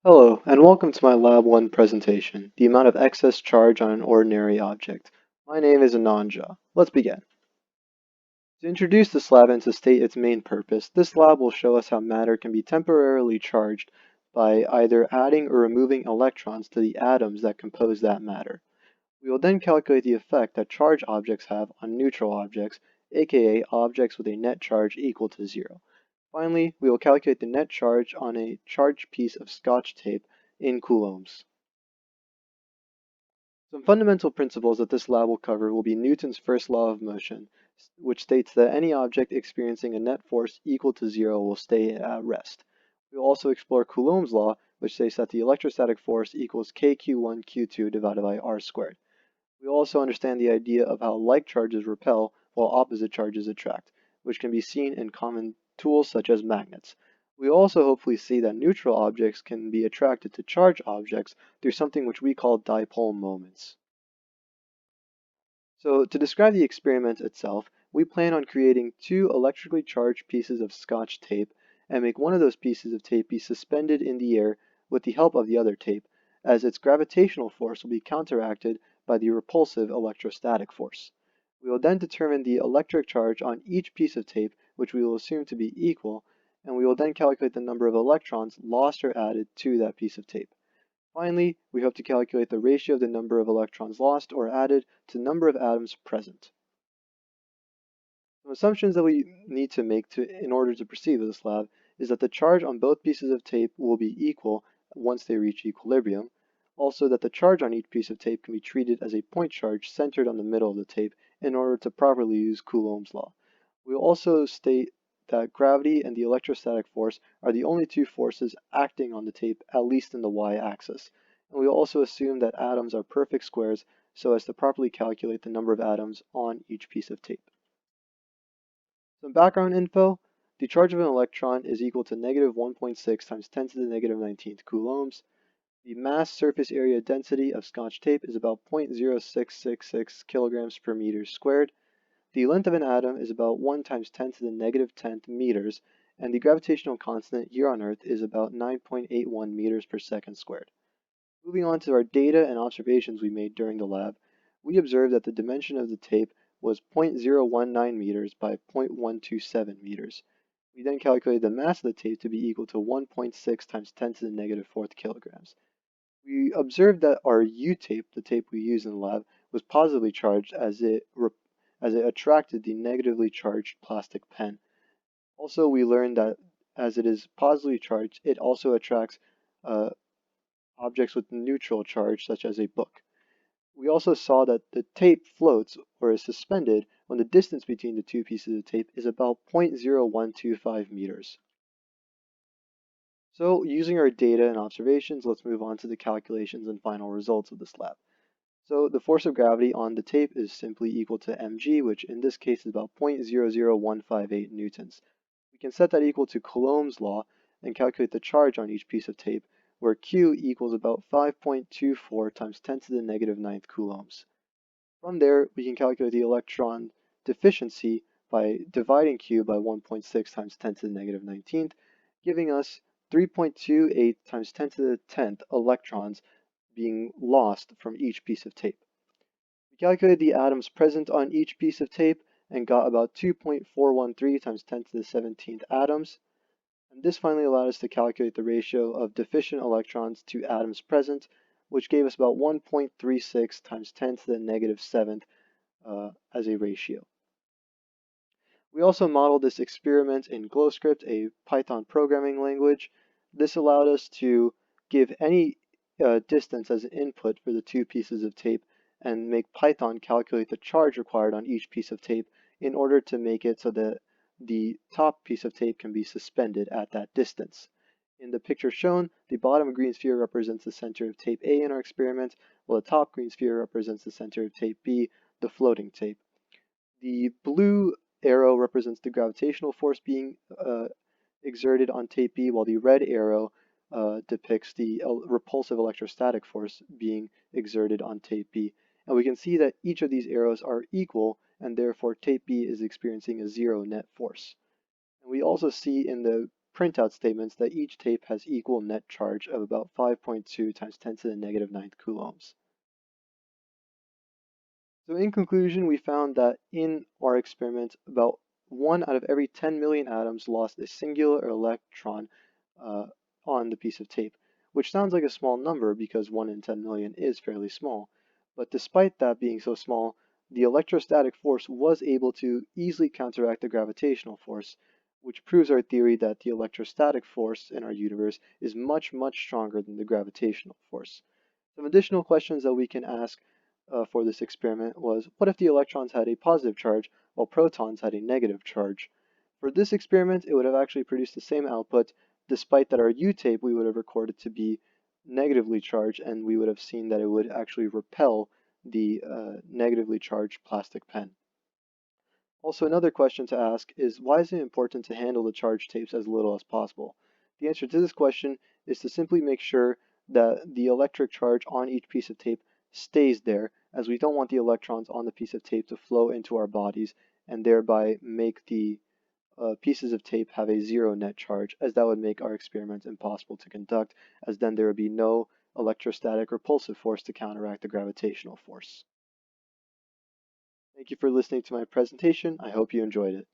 Hello, and welcome to my Lab 1 presentation, the amount of excess charge on an ordinary object. My name is Anand Jha. Let's begin. To introduce this lab and to state its main purpose, this lab will show us how matter can be temporarily charged by either adding or removing electrons to the atoms that compose that matter. We will then calculate the effect that charged objects have on neutral objects, aka objects with a net charge equal to zero. Finally, we will calculate the net charge on a charged piece of Scotch tape in coulombs. Some fundamental principles that this lab will cover will be Newton's first law of motion, which states that any object experiencing a net force equal to zero will stay at rest. We will also explore Coulomb's law, which states that the electrostatic force equals kq1q2 divided by r squared. We will also understand the idea of how like charges repel while opposite charges attract, which can be seen in common tools such as magnets. We also hopefully see that neutral objects can be attracted to charged objects through something which we call dipole moments. So to describe the experiment itself, we plan on creating two electrically charged pieces of Scotch tape and make one of those pieces of tape be suspended in the air with the help of the other tape, as its gravitational force will be counteracted by the repulsive electrostatic force. We will then determine the electric charge on each piece of tape, which we will assume to be equal, and we will then calculate the number of electrons lost or added to that piece of tape. Finally, we hope to calculate the ratio of the number of electrons lost or added to the number of atoms present. Some assumptions that we need to make in order to proceed with this lab is that the charge on both pieces of tape will be equal once they reach equilibrium. Also, that the charge on each piece of tape can be treated as a point charge centered on the middle of the tape in order to properly use Coulomb's law. We will also state that gravity and the electrostatic force are the only two forces acting on the tape, at least in the y-axis. And we will also assume that atoms are perfect squares so as to properly calculate the number of atoms on each piece of tape. Some background info. The charge of an electron is equal to negative 1.6 times 10 to the negative 19th coulombs. The mass surface area density of Scotch tape is about 0.0666 kilograms per meter squared. The length of an atom is about 1 times 10 to the negative 10th meters, and the gravitational constant here on Earth is about 9.81 meters per second squared. Moving on to our data and observations we made during the lab, we observed that the dimension of the tape was 0.019 meters by 0.127 meters. We then calculated the mass of the tape to be equal to 1.6 times 10 to the negative fourth kilograms. We observed that our U tape, the tape we use in the lab, was positively charged as it attracted the negatively charged plastic pen. Also, we learned that as it is positively charged, it also attracts uh, objects with neutral charge, such as a book. We also saw that the tape floats or is suspended when the distance between the two pieces of tape is about 0.0125 meters. So, using our data and observations, let's move on to the calculations and final results of this lab. So the force of gravity on the tape is simply equal to mg, which in this case is about 0.00158 newtons. We can set that equal to Coulomb's law and calculate the charge on each piece of tape, where Q equals about 5.24 times 10 to the negative ninth coulombs. From there, we can calculate the electron deficiency by dividing Q by 1.6 times 10 to the negative 19th, giving us 3.28 times 10 to the 10th electrons being lost from each piece of tape. We calculated the atoms present on each piece of tape and got about 2.413 times 10 to the 17th atoms. And this finally allowed us to calculate the ratio of deficient electrons to atoms present, which gave us about 1.36 times 10 to the negative 7th as a ratio. We also modeled this experiment in GlowScript, a Python programming language. This allowed us to give any distance as an input for the two pieces of tape and make Python calculate the charge required on each piece of tape in order to make it so that the top piece of tape can be suspended at that distance. In the picture shown, the bottom green sphere represents the center of tape A in our experiment, while the top green sphere represents the center of tape B, the floating tape. The blue arrow represents the gravitational force being exerted on tape B, while the red arrow depicts the repulsive electrostatic force being exerted on tape B. And we can see that each of these arrows are equal, and therefore tape B is experiencing a zero net force. And we also see in the printout statements that each tape has equal net charge of about 5.2 times 10 to the negative ninth coulombs. So in conclusion, we found that in our experiment, about 1 out of every 10 million atoms lost a singular electron uh, on the piece of tape, which sounds like a small number because 1 in 10 million is fairly small. But despite that being so small, the electrostatic force was able to easily counteract the gravitational force, which proves our theory that the electrostatic force in our universe is much, much stronger than the gravitational force. Some additional questions that we can ask for this experiment was, what if the electrons had a positive charge while protons had a negative charge? For this experiment, it would have actually produced the same output, despite that our U-tape we would have recorded to be negatively charged, and we would have seen that it would actually repel the negatively charged plastic pen. Also, another question to ask is, why is it important to handle the charged tapes as little as possible? The answer to this question is to simply make sure that the electric charge on each piece of tape stays there, as we don't want the electrons on the piece of tape to flow into our bodies and thereby make the pieces of tape have a zero net charge, as that would make our experiments impossible to conduct, as then there would be no electrostatic repulsive force to counteract the gravitational force. Thank you for listening to my presentation. I hope you enjoyed it.